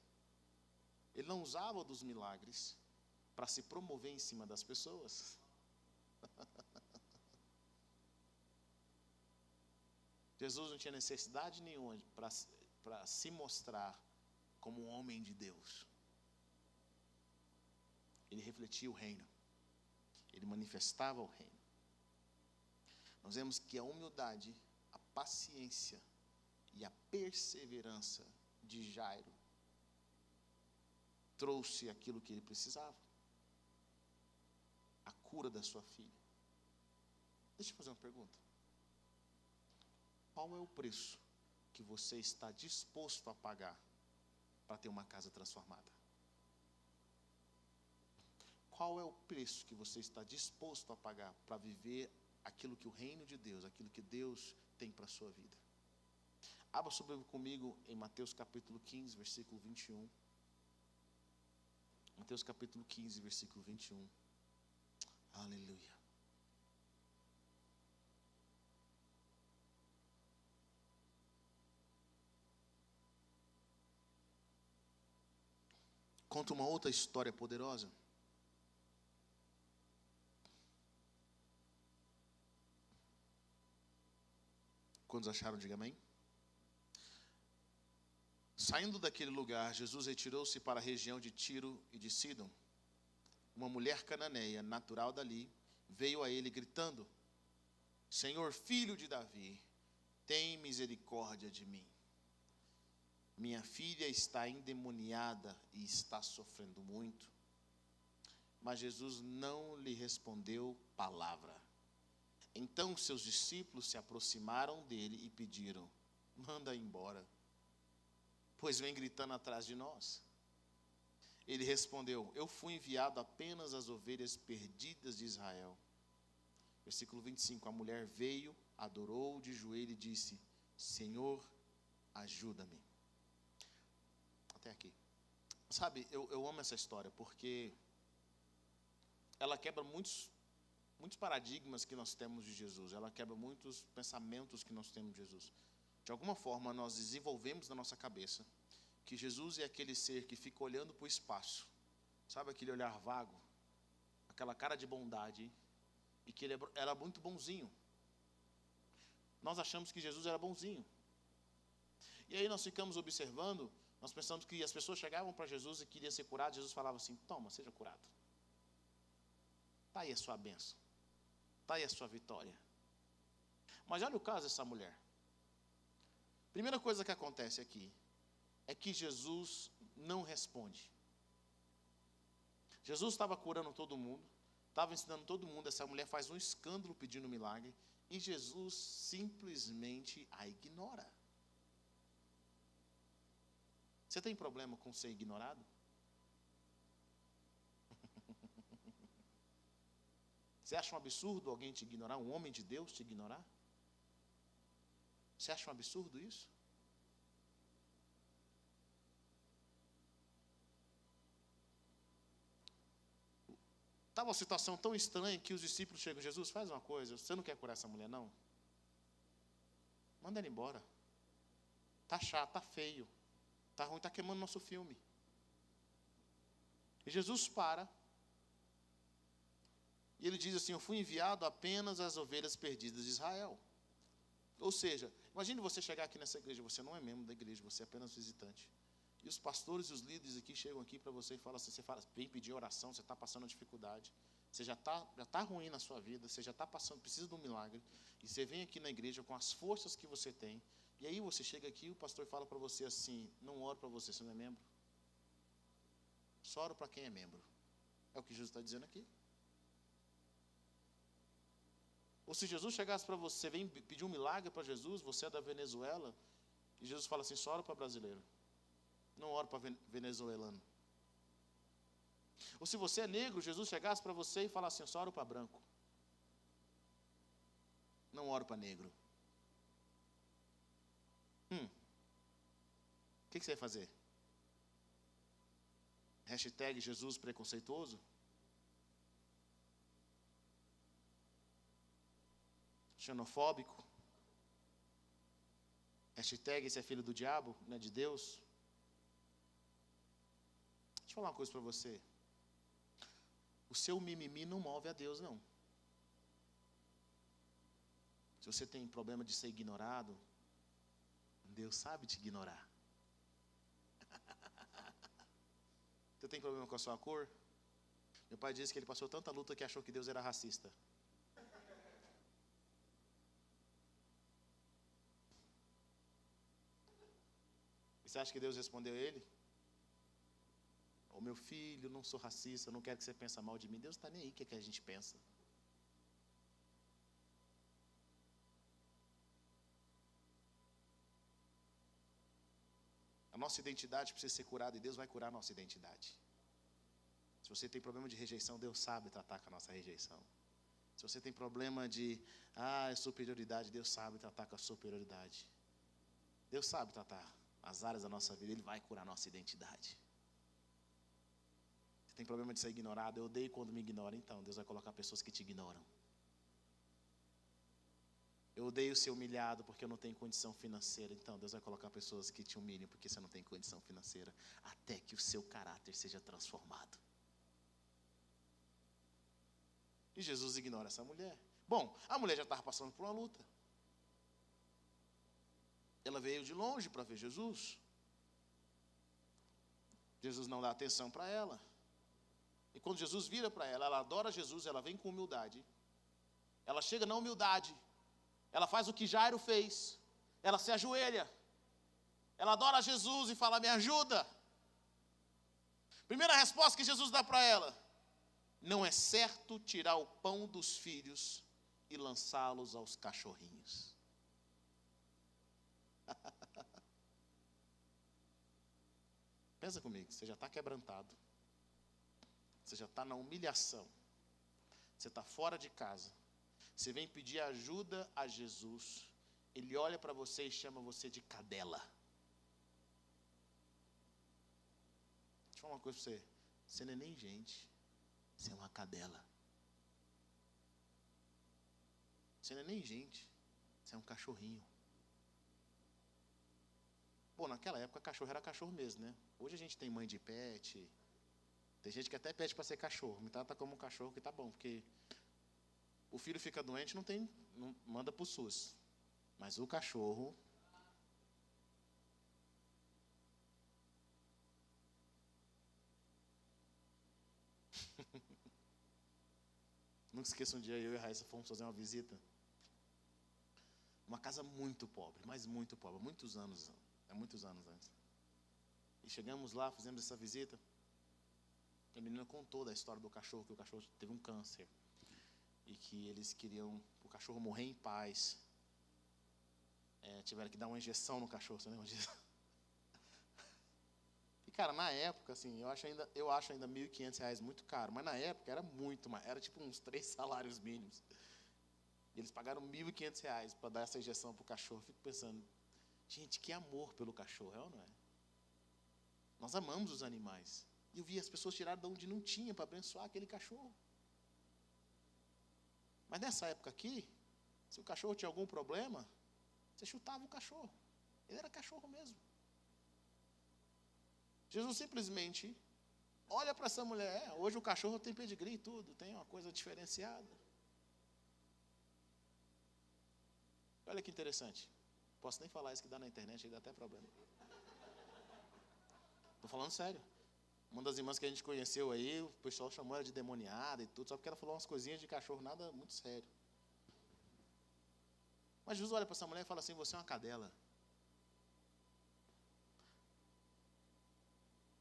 Ele não usava dos milagres para se promover em cima das pessoas. Jesus não tinha necessidade nenhuma para se mostrar como um homem de Deus. Ele refletia o reino. Ele manifestava o reino. Nós vemos que a humildade, a paciência e a perseverança de Jairo trouxe aquilo que ele precisava. A cura da sua filha. Deixa eu fazer uma pergunta. Qual é o preço que você está disposto a pagar para ter uma casa transformada? Qual é o preço que você está disposto a pagar para viver aquilo que o reino de Deus, aquilo que Deus tem para a sua vida? Abra sua Bíblia comigo em Mateus capítulo 15, versículo 21. Mateus capítulo 15, versículo 21. Aleluia. Conta uma outra história poderosa. Quantos acharam? Diga amém. Saindo daquele lugar, Jesus retirou-se para a região de Tiro e de Sidom. Uma mulher cananeia, natural dali, veio a ele gritando: Senhor, filho de Davi, tem misericórdia de mim. Minha filha está endemoniada e está sofrendo muito. Mas Jesus não lhe respondeu palavra. Então seus discípulos se aproximaram dele e pediram: manda embora, pois vem gritando atrás de nós. Ele respondeu: eu fui enviado apenas às ovelhas perdidas de Israel. Versículo 25, a mulher veio, adorou de joelho e disse: Senhor, ajuda-me. Até aqui. Sabe, eu amo essa história, porque ela quebra muitos paradigmas que nós temos de Jesus. Ela quebra muitos pensamentos que nós temos de Jesus. De alguma forma, nós desenvolvemos na nossa cabeça que Jesus é aquele ser que fica olhando para o espaço. Sabe aquele olhar vago? Aquela cara de bondade. E que ele era muito bonzinho. Nós achamos que Jesus era bonzinho. E aí nós ficamos observando, nós pensamos que as pessoas chegavam para Jesus e queriam ser curadas. Jesus falava assim: toma, seja curado. Está aí a sua bênção. Está aí a sua vitória. Mas olha o caso dessa mulher. Primeira coisa que acontece aqui é que Jesus não responde. Jesus estava curando todo mundo, estava ensinando todo mundo. Essa mulher faz um escândalo pedindo milagre e Jesus simplesmente a ignora. Você tem problema com ser ignorado? Você acha um absurdo alguém te ignorar, um homem de Deus te ignorar? Você acha um absurdo isso? Estava uma situação tão estranha que os discípulos chegam: Jesus, faz uma coisa, você não quer curar essa mulher, não? Manda ela embora. Está chato, está feio, está ruim, está queimando nosso filme. E Jesus para. E ele diz assim: eu fui enviado apenas às ovelhas perdidas de Israel. Ou seja, imagine você chegar aqui nessa igreja, você não é membro da igreja, você é apenas visitante. E os pastores e os líderes aqui chegam aqui para você e falam assim, vem pedir oração, você está passando dificuldade, você já tá ruim na sua vida, você já está passando, precisa de um milagre, e você vem aqui na igreja com as forças que você tem, e aí você chega aqui e o pastor fala para você assim: não oro para você, você não é membro. Só oro para quem é membro. É o que Jesus está dizendo aqui. Ou se Jesus chegasse para você, vem pedir um milagre para Jesus, você é da Venezuela, e Jesus fala assim: só oro para brasileiro, não oro para venezuelano. Ou se você é negro, Jesus chegasse para você e falasse assim: só oro para branco, não oro para negro. O que você vai fazer? Hashtag Jesus preconceituoso? Xenofóbico? Hashtag esse é filho do diabo, não é de Deus? Deixa eu falar uma coisa para você. O seu mimimi não move a Deus, não. Se você tem problema de ser ignorado, Deus sabe te ignorar. Você tem problema com a sua cor? Meu pai disse que ele passou tanta luta que achou que Deus era racista. E você acha que Deus respondeu a ele? Ô meu filho, não sou racista, não quero que você pense mal de mim. Deus está nem aí o que a gente pensa. A nossa identidade precisa ser curada e Deus vai curar a nossa identidade. Se você tem problema de rejeição, Deus sabe tratar com a nossa rejeição. Se você tem problema de superioridade, Deus sabe tratar com a superioridade. Deus sabe tratar as áreas da nossa vida, Ele vai curar a nossa identidade. Você tem problema de ser ignorado, eu odeio quando me ignoram, então Deus vai colocar pessoas que te ignoram. Eu odeio ser humilhado porque eu não tenho condição financeira, então Deus vai colocar pessoas que te humilhem porque você não tem condição financeira, até que o seu caráter seja transformado. E Jesus ignora essa mulher. Bom, a mulher já estava passando por uma luta. Ela veio de longe para ver Jesus. Jesus não dá atenção para ela. E quando Jesus vira para ela, ela adora Jesus, ela vem com humildade. Ela chega na humildade. Ela faz o que Jairo fez. Ela se ajoelha. Ela adora Jesus e fala: me ajuda. Primeira resposta que Jesus dá para ela: não é certo tirar o pão dos filhos e lançá-los aos cachorrinhos. Pensa comigo, você já está quebrantado. Você já está na humilhação. Você está fora de casa. Você vem pedir ajuda a Jesus. Ele olha para você e chama você de cadela. Deixa eu falar uma coisa para você. Você não é nem gente. Você é uma cadela. Você não é nem gente. Você é um cachorrinho. Bom, naquela época cachorro era cachorro mesmo, né? Hoje a gente tem mãe de pet. Tem gente que até pede para ser cachorro. Me trata como um cachorro que tá bom, porque o filho fica doente, não manda pro SUS. Mas o cachorro... Nunca esqueço um dia eu e a Raíssa fomos fazer uma visita. Uma casa muito pobre, mas muito pobre, muitos anos antes. E chegamos lá, fizemos essa visita. A menina contou da história do cachorro, que o cachorro teve um câncer. E que eles queriam o cachorro morrer em paz. Tiveram que dar uma injeção no cachorro, você lembra disso? E cara, na época, assim, eu acho ainda R$1.500 muito caro, mas na época era muito mais, era tipo uns 3 salários mínimos. E eles pagaram R$1.500 para dar essa injeção para o cachorro. Eu fico pensando, gente, que amor pelo cachorro, é ou não é? Nós amamos os animais. E eu vi as pessoas tiraram de onde não tinha para abençoar aquele cachorro. Mas nessa época aqui, se o cachorro tinha algum problema, você chutava o cachorro. Ele era cachorro mesmo. Jesus simplesmente olha para essa mulher. Hoje o cachorro tem pedigree e tudo, tem uma coisa diferenciada. Olha que interessante. Posso nem falar isso que dá na internet, aí dá até problema. Estou falando sério. Uma das irmãs que a gente conheceu aí, o pessoal chamou ela de demoniada e tudo, só porque ela falou umas coisinhas de cachorro, nada muito sério. Mas Jesus olha para essa mulher e fala assim: você é uma cadela.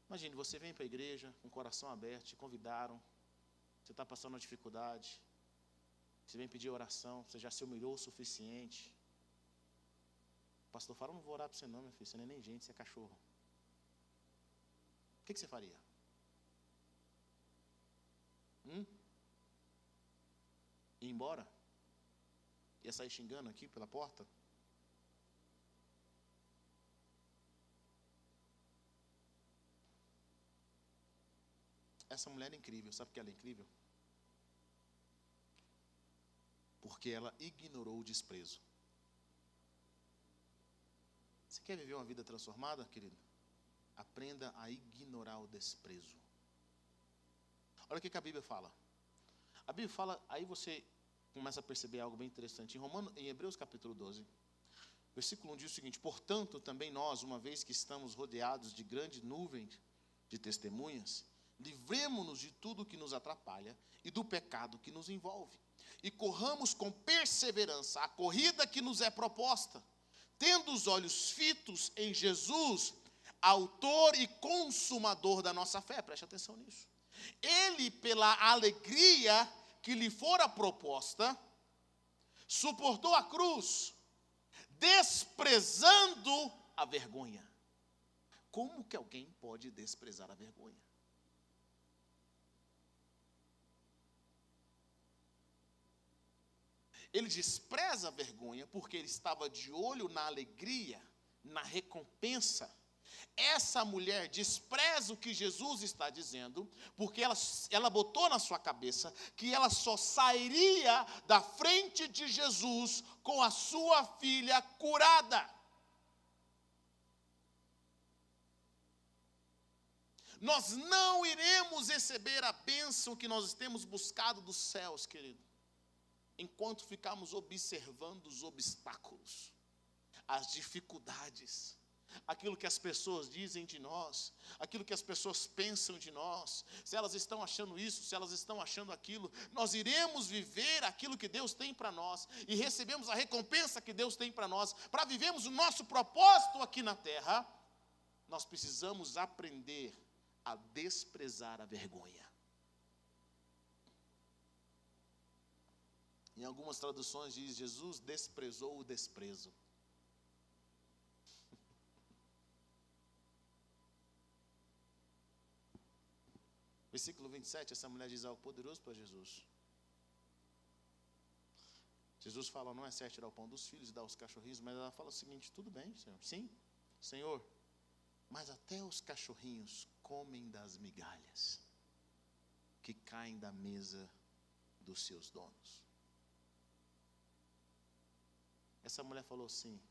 Imagine, você vem para a igreja com o coração aberto, te convidaram, você está passando uma dificuldade, você vem pedir oração, você já se humilhou o suficiente. O pastor fala: não vou orar para você não, meu filho, você não é nem gente, você é cachorro. O que você faria? Ir embora? Ia sair xingando aqui pela porta? Essa mulher é incrível. Sabe por que ela é incrível? Porque ela ignorou o desprezo. Você quer viver uma vida transformada, querido? Aprenda a ignorar o desprezo. Olha o que a Bíblia fala. A Bíblia fala, aí você começa a perceber algo bem interessante. Em Hebreus capítulo 12, versículo 1 diz o seguinte: portanto, também nós, uma vez que estamos rodeados de grande nuvem de testemunhas, livremo-nos de tudo que nos atrapalha e do pecado que nos envolve. E corramos com perseverança a corrida que nos é proposta, tendo os olhos fitos em Jesus, autor e consumador da nossa fé. Preste atenção nisso. Ele, pela alegria que lhe fora proposta, suportou a cruz, desprezando a vergonha. Como que alguém pode desprezar a vergonha? Ele despreza a vergonha porque ele estava de olho na alegria, na recompensa. Essa mulher despreza o que Jesus está dizendo, porque ela botou na sua cabeça que ela só sairia da frente de Jesus com a sua filha curada. Nós não iremos receber a bênção que nós temos buscado dos céus, querido, enquanto ficarmos observando os obstáculos, as dificuldades, aquilo que as pessoas dizem de nós, aquilo que as pessoas pensam de nós, se elas estão achando isso, se elas estão achando aquilo, nós iremos viver aquilo que Deus tem para nós, e recebemos a recompensa que Deus tem para nós, para vivermos o nosso propósito aqui na terra. Nós precisamos aprender a desprezar a vergonha. Em algumas traduções diz: Jesus desprezou o desprezo. Versículo 27, essa mulher diz algo poderoso para Jesus. Jesus fala: não é certo tirar o pão dos filhos e dar aos cachorrinhos, mas ela fala o seguinte: tudo bem, Senhor. Sim, Senhor, mas até os cachorrinhos comem das migalhas que caem da mesa dos seus donos. Essa mulher falou assim: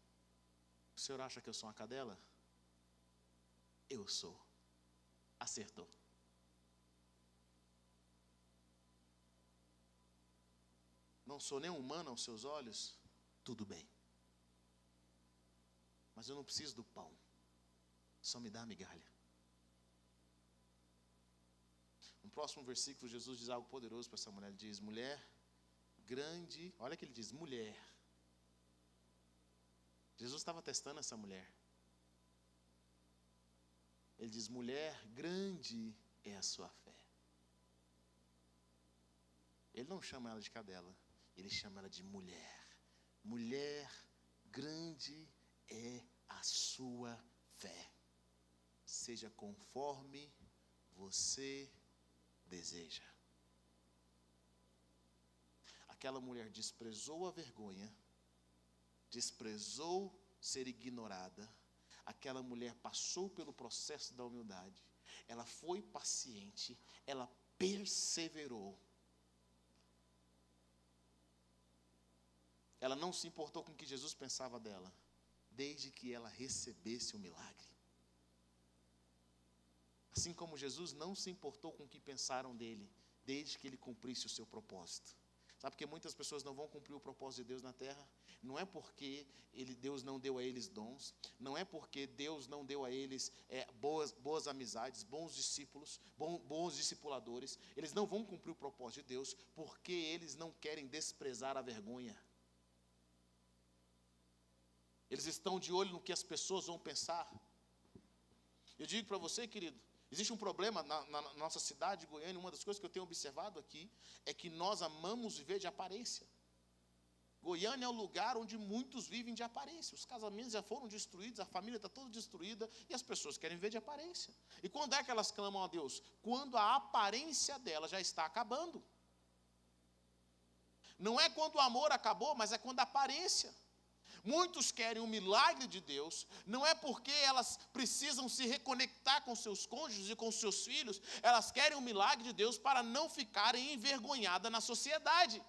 o senhor acha que eu sou uma cadela? Eu sou. Acertou. Não sou nem humano aos seus olhos? Tudo bem. Mas eu não preciso do pão. Só me dá a migalha. No próximo versículo, Jesus diz algo poderoso para essa mulher. Ele diz: mulher, grande... Olha que ele diz: mulher. Jesus estava testando essa mulher. Ele diz: mulher, grande é a sua fé. Ele não chama ela de cadela, ele chama ela de mulher. Mulher, grande é a sua fé. Seja conforme você deseja. Aquela mulher desprezou a vergonha, desprezou ser ignorada. Aquela mulher passou pelo processo da humildade. Ela foi paciente, ela perseverou. Ela não se importou com o que Jesus pensava dela, desde que ela recebesse o milagre. Assim como Jesus não se importou com o que pensaram dele, desde que ele cumprisse o seu propósito. Sabe por que muitas pessoas não vão cumprir o propósito de Deus na terra? Não é porque Deus não deu a eles dons, não é porque Deus não deu a eles boas amizades, bons discípulos, bons discipuladores. Eles não vão cumprir o propósito de Deus porque eles não querem desprezar a vergonha. Eles estão de olho no que as pessoas vão pensar. Eu digo para você, querido, existe um problema na nossa cidade de Goiânia. Uma das coisas que eu tenho observado aqui é que nós amamos viver de aparência. Goiânia é o lugar onde muitos vivem de aparência. Os casamentos já foram destruídos, a família está toda destruída e as pessoas querem viver de aparência. E quando é que elas clamam a Deus? Quando a aparência dela já está acabando. Não é quando o amor acabou, mas é quando a aparência. Muitos querem o milagre de Deus, não é porque elas precisam se reconectar com seus cônjuges e com seus filhos, elas querem o milagre de Deus para não ficarem envergonhadas na sociedade.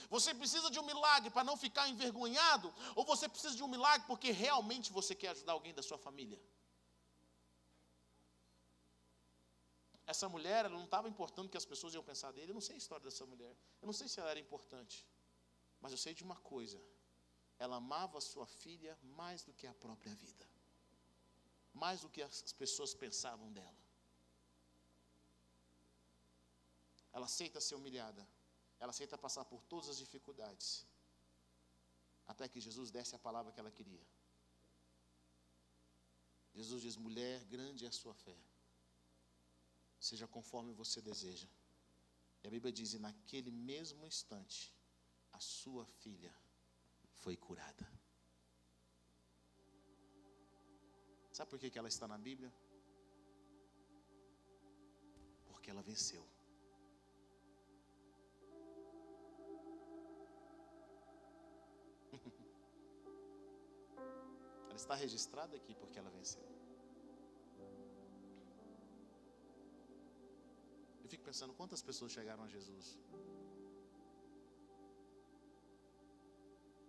Você precisa de um milagre para não ficar envergonhado, ou você precisa de um milagre porque realmente você quer ajudar alguém da sua família? Essa mulher, ela não estava importando o que as pessoas iam pensar dele. Eu não sei a história dessa mulher, eu não sei se ela era importante. Mas eu sei de uma coisa: ela amava a sua filha mais do que a própria vida, mais do que as pessoas pensavam dela. Ela aceita ser humilhada, ela aceita passar por todas as dificuldades, até que Jesus desse a palavra que ela queria. Jesus diz: mulher, grande é a sua fé, seja conforme você deseja. E a Bíblia diz: e naquele mesmo instante, a sua filha foi curada. Sabe por que ela está na Bíblia? Porque ela venceu. Ela está registrada aqui porque ela venceu. Eu fico pensando, quantas pessoas chegaram a Jesus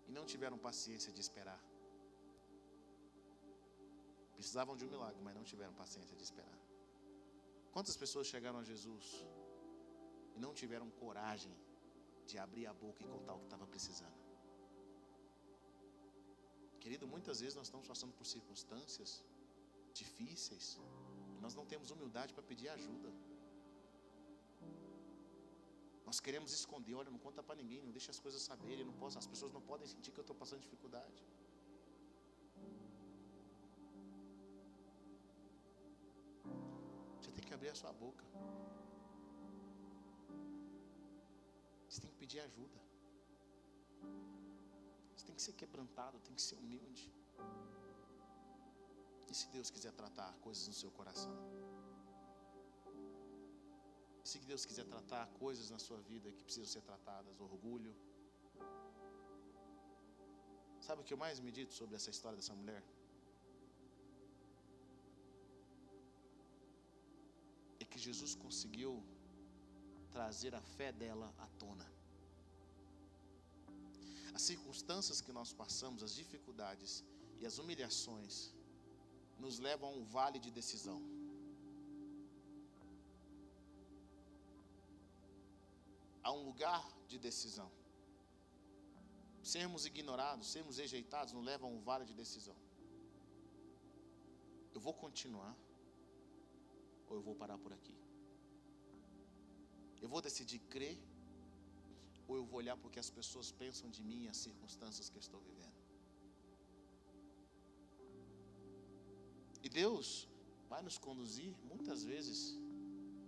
e não tiveram paciência de esperar. Precisavam de um milagre, mas não tiveram paciência de esperar. Quantas pessoas chegaram a Jesus e não tiveram coragem de abrir a boca e contar o que estava precisando? Querido, muitas vezes nós estamos passando por circunstâncias difíceis e nós não temos humildade para pedir ajuda. Nós queremos esconder, olha, não conta para ninguém, não deixa as coisas saberem, não posso, as pessoas não podem sentir que eu estou passando dificuldade. Você tem que abrir a sua boca. Você tem que pedir ajuda. Você tem que ser quebrantado, tem que ser humilde. E se Deus quiser tratar coisas no seu coração? E se Deus quiser tratar coisas na sua vida que precisam ser tratadas, orgulho? Sabe o que eu mais medito sobre essa história dessa mulher? É que Jesus conseguiu trazer a fé dela à tona. As circunstâncias que nós passamos, as dificuldades e as humilhações nos levam a um vale de decisão. A um lugar de decisão. Sermos ignorados, sermos rejeitados nos leva a um vale de decisão. Eu vou continuar ou eu vou parar por aqui? Eu vou decidir crer ou eu vou olhar porque as pessoas pensam de mim e as circunstâncias que eu estou vivendo? E Deus vai nos conduzir muitas vezes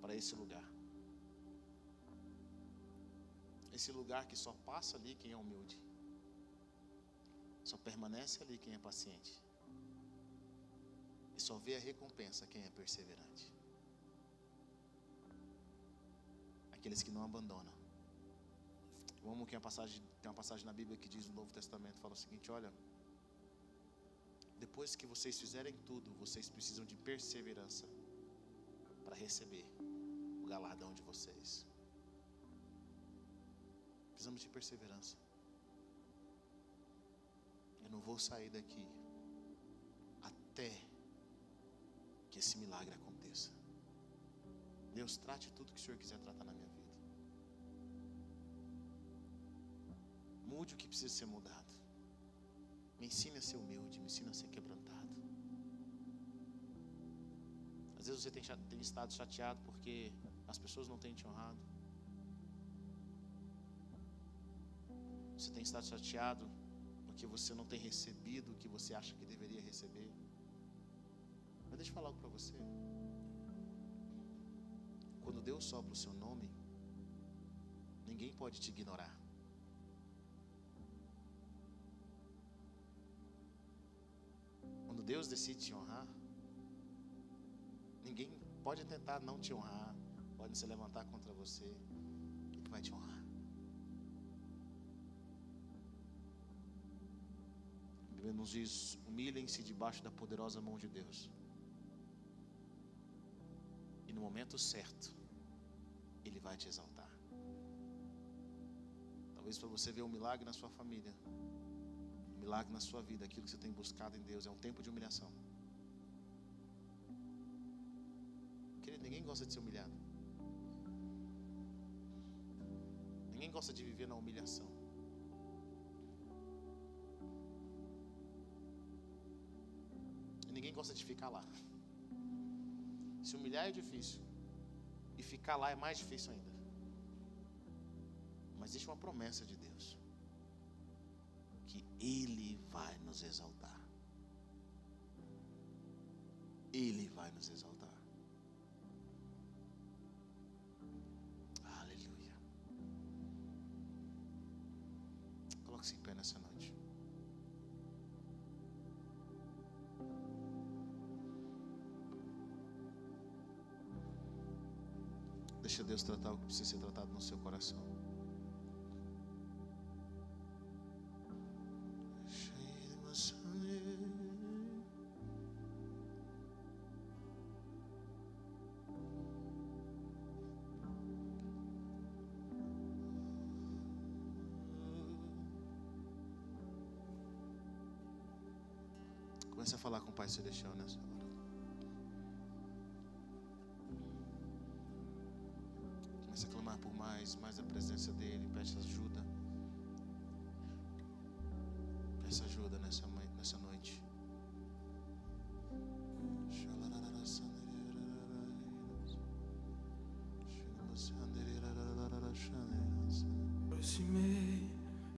para esse lugar. Esse lugar que só passa ali quem é humilde. Só permanece ali quem é paciente. E só vê a recompensa quem é perseverante. Aqueles que não abandonam. Eu amo que tem uma passagem na Bíblia que diz no Novo Testamento, fala o seguinte, olha, depois que vocês fizerem tudo, vocês precisam de perseverança para receber o galardão de vocês. Precisamos de perseverança. Eu não vou sair daqui até que esse milagre aconteça. Deus, trate tudo que o Senhor quiser tratar na minha vida. Mude o que precisa ser mudado. Me ensine a ser humilde, me ensine a ser quebrantado. Às vezes você tem estado chateado porque as pessoas não têm te honrado. Você tem estado chateado porque você não tem recebido o que você acha que deveria receber. Mas deixa eu falar algo para você. Quando Deus sopra o seu nome, ninguém pode te ignorar. Quando Deus decide te honrar, ninguém pode tentar não te honrar, pode se levantar contra você, Ele vai te honrar. A Bíblia nos diz, humilhem-se debaixo da poderosa mão de Deus. E no momento certo, Ele vai te exaltar. Talvez para você ver um milagre na sua família, um milagre na sua vida, aquilo que você tem buscado em Deus, é um tempo de humilhação. Querido, ninguém gosta de ser humilhado. Ninguém gosta de viver na humilhação. E ninguém gosta de ficar lá. Se humilhar é difícil, e ficar lá é mais difícil ainda. Mas existe uma promessa de Deus, que Ele vai nos exaltar. Ele vai nos exaltar. Aleluia. Coloque-se em pé nessa noite. Deixa Deus tratar o que precisa ser tratado no seu coração. Comece a falar com o Pai Celestial nessa hora. Comece a clamar por mais a presença dEle. Peça ajuda. Peça ajuda nessa si mesmo.